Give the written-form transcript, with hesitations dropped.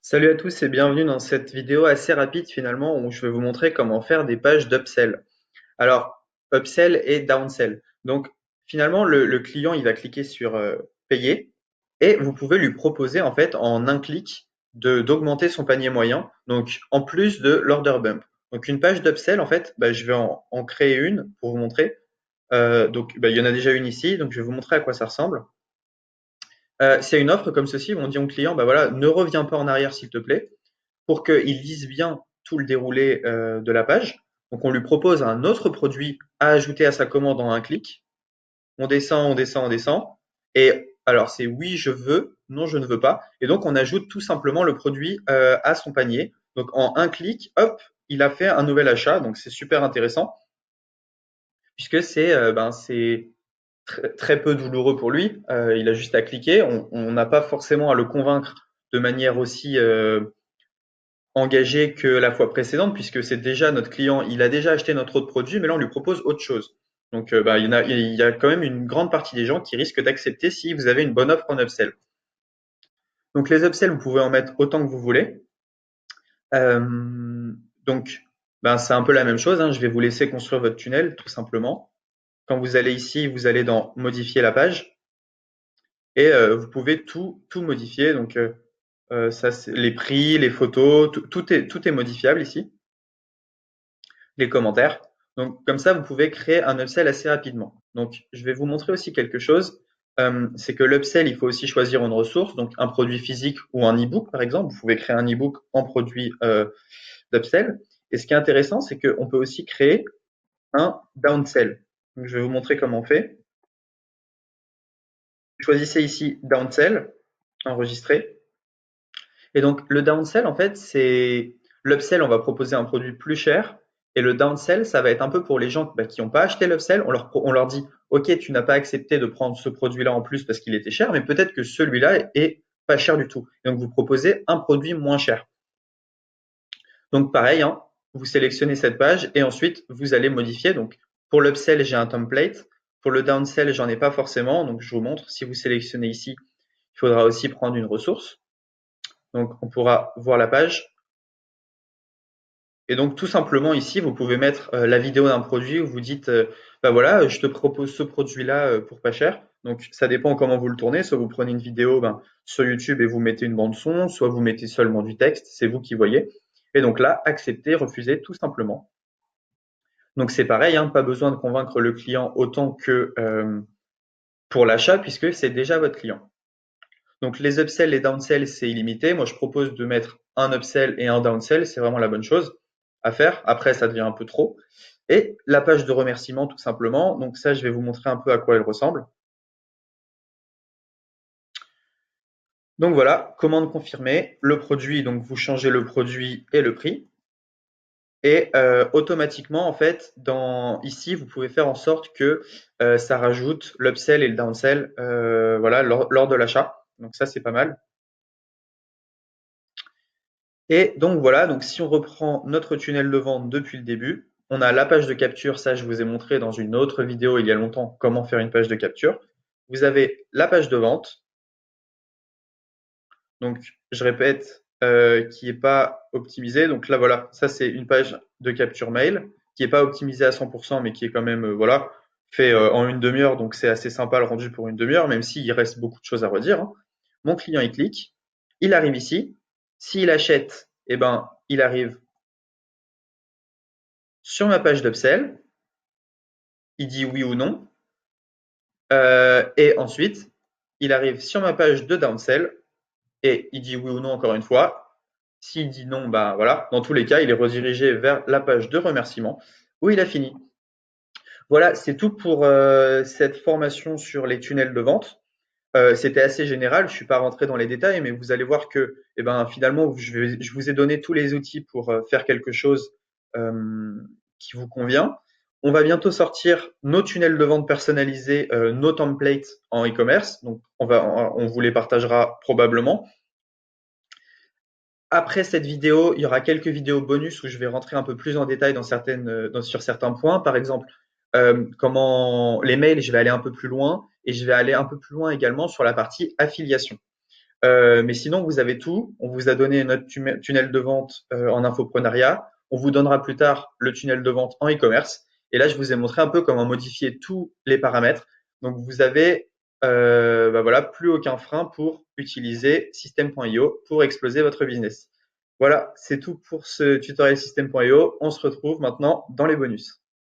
Salut à tous et bienvenue dans cette vidéo assez rapide finalement où je vais vous montrer comment faire des pages d'upsell. Alors, upsell et downsell. Donc finalement le client il va cliquer sur payer et vous pouvez lui proposer en fait en un clic d'augmenter son panier moyen, donc en plus de l'order bump. Donc une page d'upsell en fait, je vais en créer une pour vous montrer. Il y en a déjà une ici, donc je vais vous montrer à quoi ça ressemble. C'est une offre comme ceci où on dit au client, bah voilà, ne reviens pas en arrière s'il te plaît pour qu'il lise bien tout le déroulé de la page. Donc on lui propose un autre produit à ajouter à sa commande en un clic. On descend, on descend, on descend. Et alors c'est oui, je veux, non, je ne veux pas. Et donc on ajoute tout simplement le produit à son panier. Donc en un clic, hop, il a fait un nouvel achat. Donc c'est super intéressant puisque c'est très peu douloureux pour lui. Il a juste à cliquer. On n'a pas forcément à le convaincre de manière aussi engagé que la fois précédente, puisque c'est déjà notre client, il a déjà acheté notre autre produit, mais là on lui propose autre chose. Donc il y a quand même une grande partie des gens qui risquent d'accepter si vous avez une bonne offre en upsell. Donc les upsells, vous pouvez en mettre autant que vous voulez. Euh, donc c'est un peu la même chose, hein. Je vais vous laisser construire votre tunnel tout simplement. Quand vous allez ici, vous allez dans modifier la page et vous pouvez tout modifier. Donc ça, les prix, les photos, tout est modifiable ici. Les commentaires. Donc, comme ça, vous pouvez créer un upsell assez rapidement. Donc, je vais vous montrer aussi quelque chose. C'est que l'upsell, il faut aussi choisir une ressource, donc un produit physique ou un e-book, par exemple. Vous pouvez créer un e-book en produit d'upsell. Et ce qui est intéressant, c'est qu'on peut aussi créer un downsell. Donc, je vais vous montrer comment on fait. Choisissez ici downsell, enregistrer. Et donc, le downsell, en fait, c'est l'upsell, on va proposer un produit plus cher. Et le downsell, ça va être un peu pour les gens qui n'ont pas acheté l'upsell. On leur dit, OK, tu n'as pas accepté de prendre ce produit-là en plus parce qu'il était cher, mais peut-être que celui-là est pas cher du tout. Et donc, vous proposez un produit moins cher. Donc, pareil, hein, vous sélectionnez cette page et ensuite, vous allez modifier. Donc, pour l'upsell, j'ai un template. Pour le downsell, j'en ai pas forcément. Donc, je vous montre. Si vous sélectionnez ici, il faudra aussi prendre une ressource. Donc, on pourra voir la page. Et donc tout simplement ici, vous pouvez mettre la vidéo d'un produit où vous dites, bah voilà, je te propose ce produit-là pour pas cher. Donc ça dépend comment vous le tournez. Soit vous prenez une vidéo sur YouTube et vous mettez une bande son, soit vous mettez seulement du texte, c'est vous qui voyez. Et donc là, accepter, refuser, tout simplement. Donc c'est pareil, hein, pas besoin de convaincre le client autant que pour l'achat puisque c'est déjà votre client. Donc les upsells, les downsells, c'est illimité. Moi, je propose de mettre un upsell et un downsell, c'est vraiment la bonne chose à faire. Après, ça devient un peu trop. Et la page de remerciement, tout simplement. Donc ça, je vais vous montrer un peu à quoi elle ressemble. Donc voilà, commande confirmée. Le produit, donc vous changez le produit et le prix. Et automatiquement, en fait, ici, vous pouvez faire en sorte que ça rajoute l'upsell et le downsell voilà, lors de l'achat. Donc ça, c'est pas mal. Et donc voilà, donc si on reprend notre tunnel de vente depuis le début, on a la page de capture, ça je vous ai montré dans une autre vidéo il y a longtemps comment faire une page de capture. Vous avez la page de vente, donc je répète, qui n'est pas optimisée. Donc là voilà, ça c'est une page de capture mail qui n'est pas optimisée à 100% mais qui est quand même voilà, fait en une demi-heure, donc c'est assez sympa le rendu pour une demi-heure, même s'il reste beaucoup de choses à redire, hein. Mon client il clique, il arrive ici, s'il achète, eh ben, il arrive sur ma page d'Upsell, il dit oui ou non, et ensuite, il arrive sur ma page de Downsell, et il dit oui ou non encore une fois. S'il dit non, bah voilà, dans tous les cas, il est redirigé vers la page de remerciement, où il a fini. Voilà, c'est tout pour cette formation sur les tunnels de vente. C'était assez général, je ne suis pas rentré dans les détails, mais vous allez voir que finalement, je vous ai donné tous les outils pour faire quelque chose euh, qui vous convient. On va bientôt sortir nos tunnels de vente personnalisés, nos templates en e-commerce. Donc, on vous les partagera probablement. Après cette vidéo, il y aura quelques vidéos bonus où je vais rentrer un peu plus en détail sur certains points. Par exemple, comment les mails, je vais aller un peu plus loin et je vais aller un peu plus loin également sur la partie affiliation. Mais sinon, vous avez tout. On vous a donné notre tunnel de vente en infoprenariat. On vous donnera plus tard le tunnel de vente en e-commerce. Et là, je vous ai montré un peu comment modifier tous les paramètres. Donc, vous avez bah voilà, plus aucun frein pour utiliser System.io pour exploser votre business. Voilà, c'est tout pour ce tutoriel System.io. On se retrouve maintenant dans les bonus.